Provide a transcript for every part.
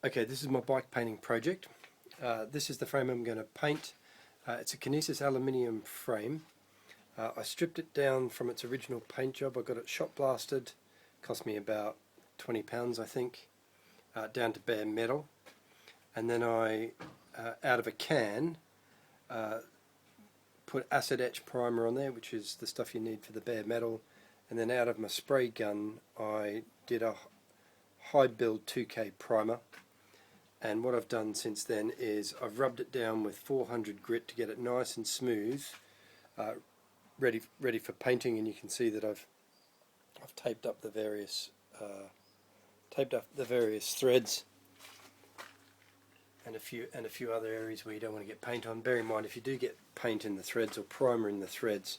Okay, this is my bike painting project. This is the frame I'm going to paint. It's a Kinesis aluminium frame. I stripped it down from its original paint job. I got it shot blasted, cost me about £20 I think, down to bare metal. And then I, out of a can, put acid etch primer on there, which is the stuff you need for the bare metal. And then out of my spray gun I did a high build 2K primer. And what I've done since then is I've rubbed it down with 400 grit to get it nice and smooth, ready for painting. And you can see that I've taped up the various threads and a few other areas where you don't want to get paint on. Bear in mind, if you do get paint in the threads or primer in the threads,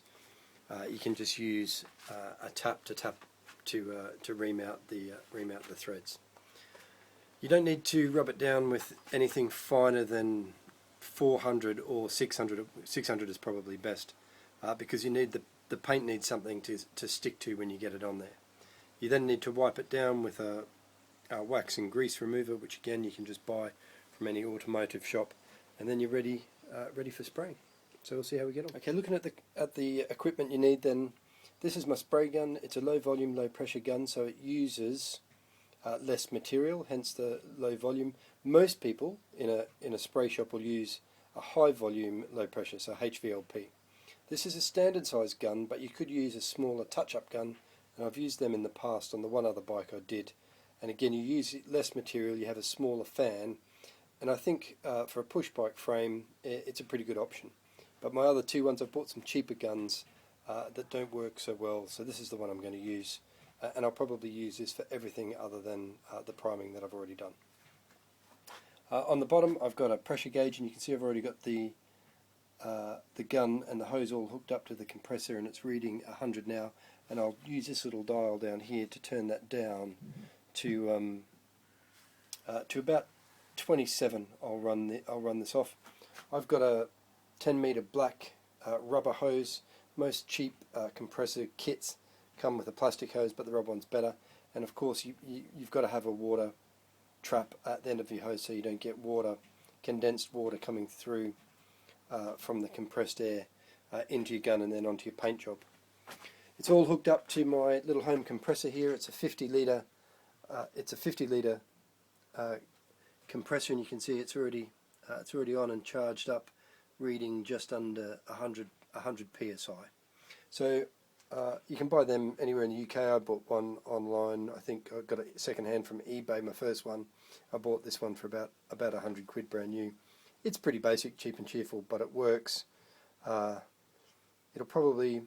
you can just use a tap to remount the threads. You don't need to rub it down with anything finer than 400 or 600. 600 is probably best, because you need the paint needs something to stick to when you get it on there. You then need to wipe it down with a wax and grease remover, which again you can just buy from any automotive shop, and then you're ready for spraying. So we'll see how we get on. Okay, looking at the equipment you need, then this is my spray gun. It's a low volume, low pressure gun, so it uses less material, hence the low volume. Most people in a spray shop will use a high volume, low pressure, so HVLP. This is a standard size gun, but you could use a smaller touch-up gun, and I've used them in the past on the one other bike I did. And again, you use less material, you have a smaller fan, and I think for a push bike frame it's a pretty good option. But my other two ones, I've bought some cheaper guns that don't work so well, so this is the one I'm going to use. And I'll probably use this for everything other than the priming that I've already done. On the bottom I've got a pressure gauge, and you can see I've already got the gun and the hose all hooked up to the compressor, and it's reading 100 now. And I'll use this little dial down here to turn that down to about 27. I'll run this off. I've got a 10 meter black rubber hose. Most cheap compressor kits come with a plastic hose, but the rubber one's better. And of course you've got to have a water trap at the end of your hose, so you don't get condensed water coming through from the compressed air into your gun and then onto your paint job. It's all hooked up to my little home compressor here. It's a 50 litre compressor, and you can see it's already on and charged up, reading just under 100 psi. So you can buy them anywhere in the UK. I bought one online. I think I got it second hand from eBay. My first one, I bought this one for about 100 quid, brand new. It's pretty basic, cheap and cheerful, but it works. It'll probably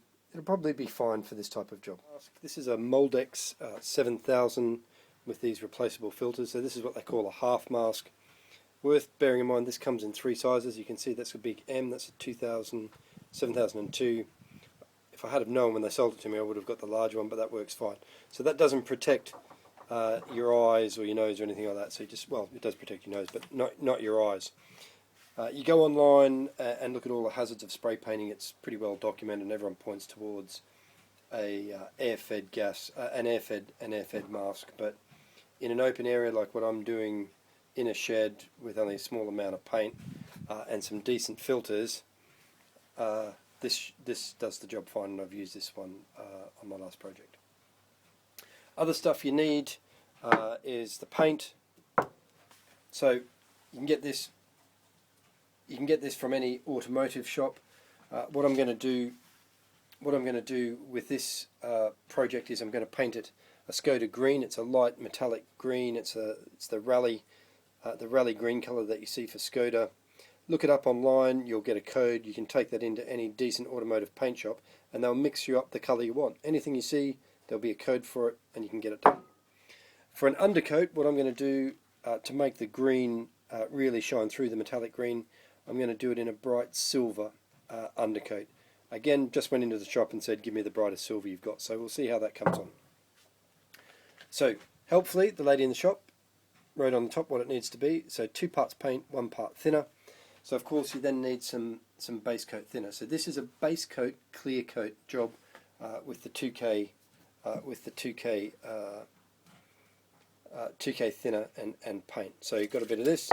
be fine for this type of job. This is a Moldex 7000 with these replaceable filters. So this is what they call a half mask. Worth bearing in mind, this comes in three sizes. You can see that's a big M. That's a 7002. If I had have known when they sold it to me, I would have got the large one, but that works fine. So that doesn't protect your eyes or your nose or anything like that. So you just, well, it does protect your nose, but not your eyes. You go online and look at all the hazards of spray painting. It's pretty well documented, and everyone points towards an air-fed mask. But in an open area like what I'm doing, in a shed with only a small amount of paint and some decent filters, this does the job fine, and I've used this one on my last project. Other stuff you need is the paint. So you can get this from any automotive shop. What I'm going to do with this project is I'm going to paint it a Skoda green. It's a light metallic green. It's the rally green colour that you see for Skoda. Look it up online. You'll get a code. You can take that into any decent automotive paint shop, and they'll mix you up the colour you want. Anything you see, there'll be a code for it, and you can get it done. For an undercoat, what I'm going to do to make the green really shine through, the metallic green, I'm going to do it in a bright silver undercoat. Again, just went into the shop and said, give me the brightest silver you've got. So we'll see how that comes on. So helpfully, the lady in the shop wrote on the top what it needs to be. So 2 parts paint, 1 part thinner. So of course you then need some base coat thinner. So this is a base coat, clear coat job with the 2K 2K thinner and paint. So you've got a bit of this,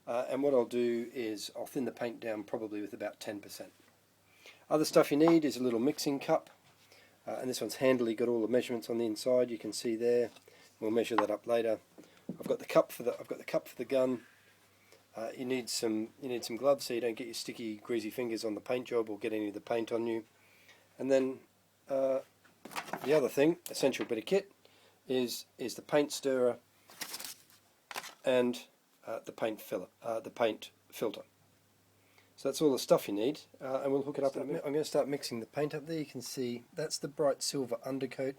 and what I'll do is I'll thin the paint down probably with about 10%. Other stuff you need is a little mixing cup, and this one's handily got all the measurements on the inside. You can see there. We'll measure that up later. I've got the cup for the gun. You need some gloves so you don't get your sticky, greasy fingers on the paint job or get any of the paint on you. And then the other thing, essential bit of kit, is the paint stirrer and the paint filter. So that's all the stuff you need, and we'll hook it up in a minute. I'm going to start mixing the paint up there. You can see that's the bright silver undercoat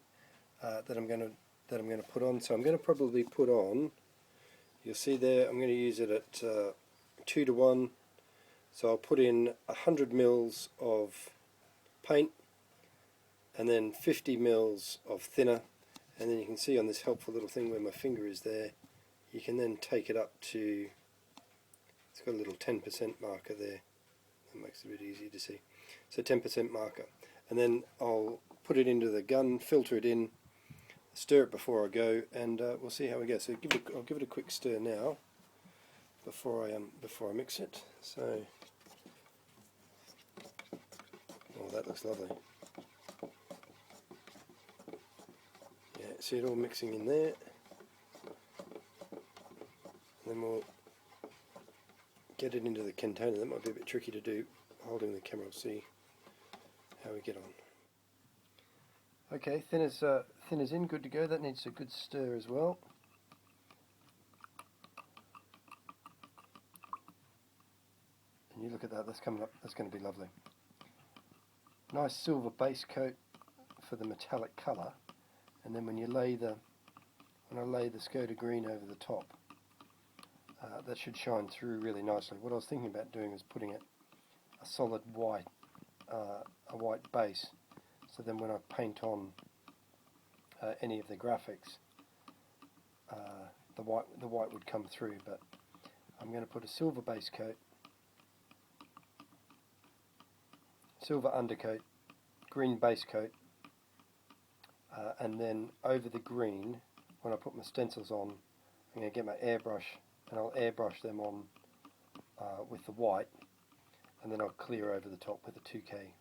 that I'm going to put on. So I'm going to probably put on. You'll see there. I'm going to use it at 2 to 1. So I'll put in 100 mils of paint, and then 50 mils of thinner, and then you can see on this helpful little thing where my finger is there. You can then take it up to. It's got a little 10% marker there. That makes it a bit easier to see. So 10% marker, and then I'll put it into the gun, filter it in, stir it before I go, and we'll see how we go. So I'll give it a quick stir now before I mix it. So, oh, that looks lovely. Yeah, see it all mixing in there, and then we'll get it into the container. That might be a bit tricky to do holding the camera. We'll see how we get on. Okay, thinner's in, good to go. That needs a good stir as well. And you look at that, that's coming up, that's going to be lovely. Nice silver base coat for the metallic colour, and then when I lay the Skoda green over the top, that should shine through really nicely. What I was thinking about doing is putting it a solid white, a white base, so then when I paint on any of the graphics, the white would come through. But I'm going to put a silver base coat, silver undercoat, green base coat, and then over the green, when I put my stencils on, I'm going to get my airbrush and I'll airbrush them on with the white, and then I'll clear over the top with a 2K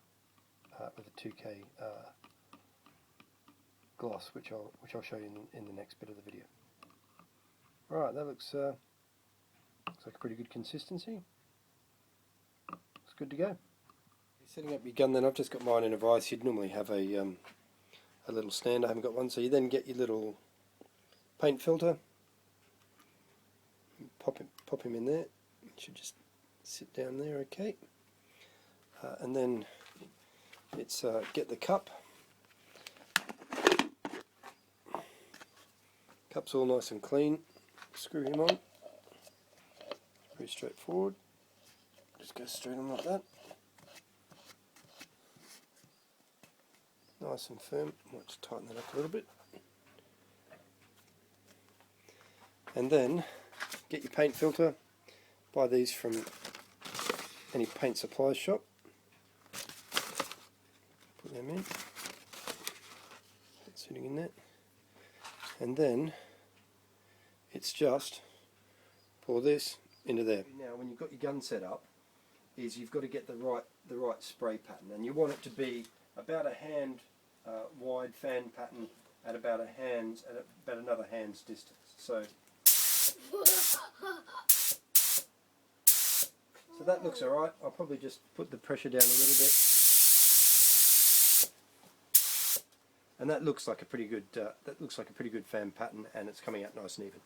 gloss, which I'll show you in the next bit of the video. Right, that looks like a pretty good consistency. Looks good to go. Setting up your gun, then I've just got mine in a vise. You'd normally have a little stand. I haven't got one, so you then get your little paint filter. Pop him in there. It should just sit down there, okay. And then it's get the cup. Cup's all nice and clean. Screw him on. Pretty straightforward. Just go straight on like that. Nice and firm. Might just tighten that up a little bit. And then get your paint filter. Buy these from any paint supply shop. Put them in. It's sitting in there. And then it's just pour this into there. Now when you've got your gun set up, is you've got to get the right spray pattern, and you want it to be about a hand wide fan pattern at about another hand's distance. So that looks alright. I'll probably just put the pressure down a little bit, and that looks like a pretty good fan pattern, and it's coming out nice and even.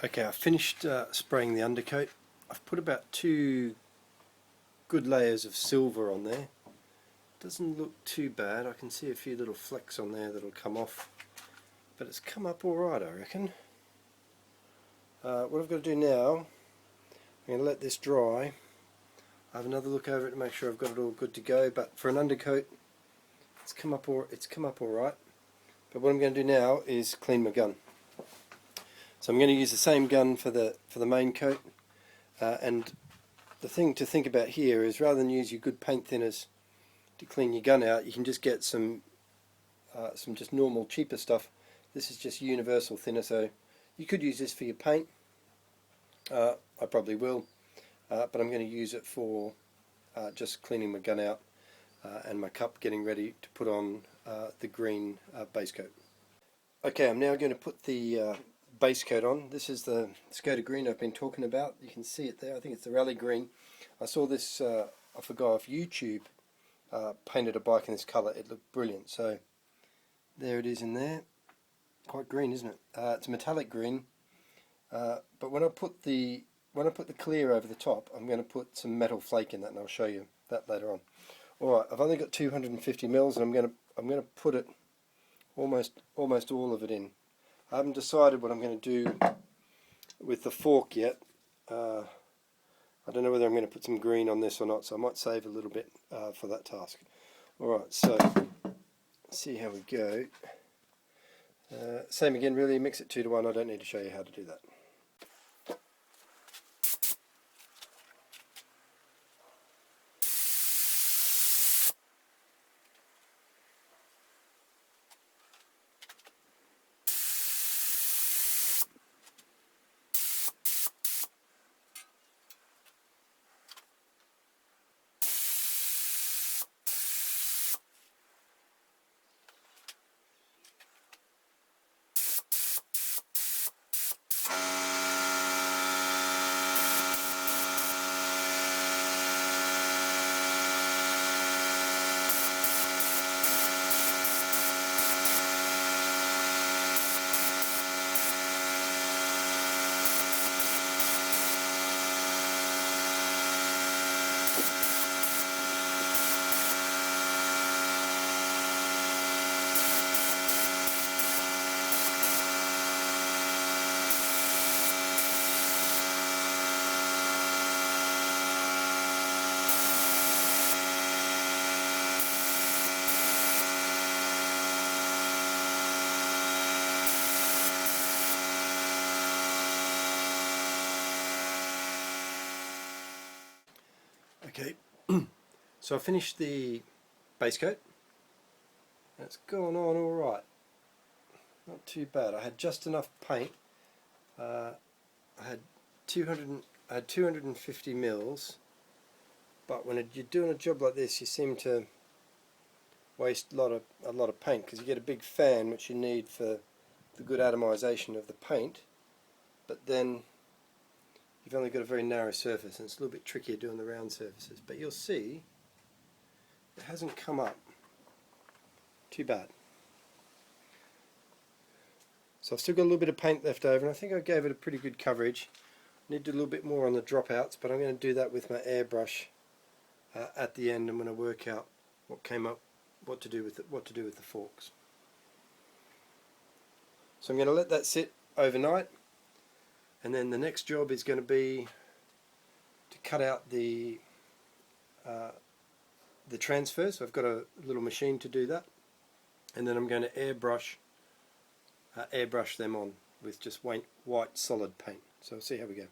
Okay, I've finished spraying the undercoat. I've put about 2 good layers of silver on there. Doesn't look too bad. I can see a few little flecks on there that'll come off, but it's come up alright, I reckon. What I've got to do now, I'm going to let this dry. I have another look over it to make sure I've got it all good to go, but for an undercoat it's come up alright. But what I'm going to do now is clean my gun. So I'm going to use the same gun for the main coat, and the thing to think about here is rather than use your good paint thinners to clean your gun out, you can just get some just normal cheaper stuff. This is just universal thinner, so you could use this for your paint. I probably will, but I'm going to use it for just cleaning my gun out and my cup, getting ready to put on the green base coat. Okay, I'm now going to put the base coat on. This is the Skoda green I've been talking about. You can see it there. I think it's the rally green. I saw this off a guy off YouTube painted a bike in this colour. It looked brilliant. So there it is in there. Quite green, isn't it? It's a metallic green. But when I put the clear over the top, I'm going to put some metal flake in that, and I'll show you that later on. All right, I've only got 250 mils, and I'm going to put it almost all of it in. I haven't decided what I'm going to do with the fork yet. I don't know whether I'm going to put some green on this or not, so I might save a little bit for that task. Alright, so let's see how we go. Same again, really, mix it 2 to 1. I don't need to show you how to do that. Okay, so I finished the base coat. It's gone on alright. Not too bad. I had just enough paint. I had 250 mils, but when you're doing a job like this, you seem to waste a lot of paint, because you get a big fan, which you need for the good atomization of the paint, but then you've only got a very narrow surface, and it's a little bit trickier doing the round surfaces. But you'll see it hasn't come up too bad. So I've still got a little bit of paint left over, and I think I gave it a pretty good coverage. I need to do a little bit more on the dropouts, but I'm going to do that with my airbrush at the end. I'm going to work out what came up, what to do with the forks. So I'm going to let that sit overnight, and then the next job is going to be to cut out the transfer. So I've got a little machine to do that, and then I'm going to airbrush them on with just white solid paint. So see how we go.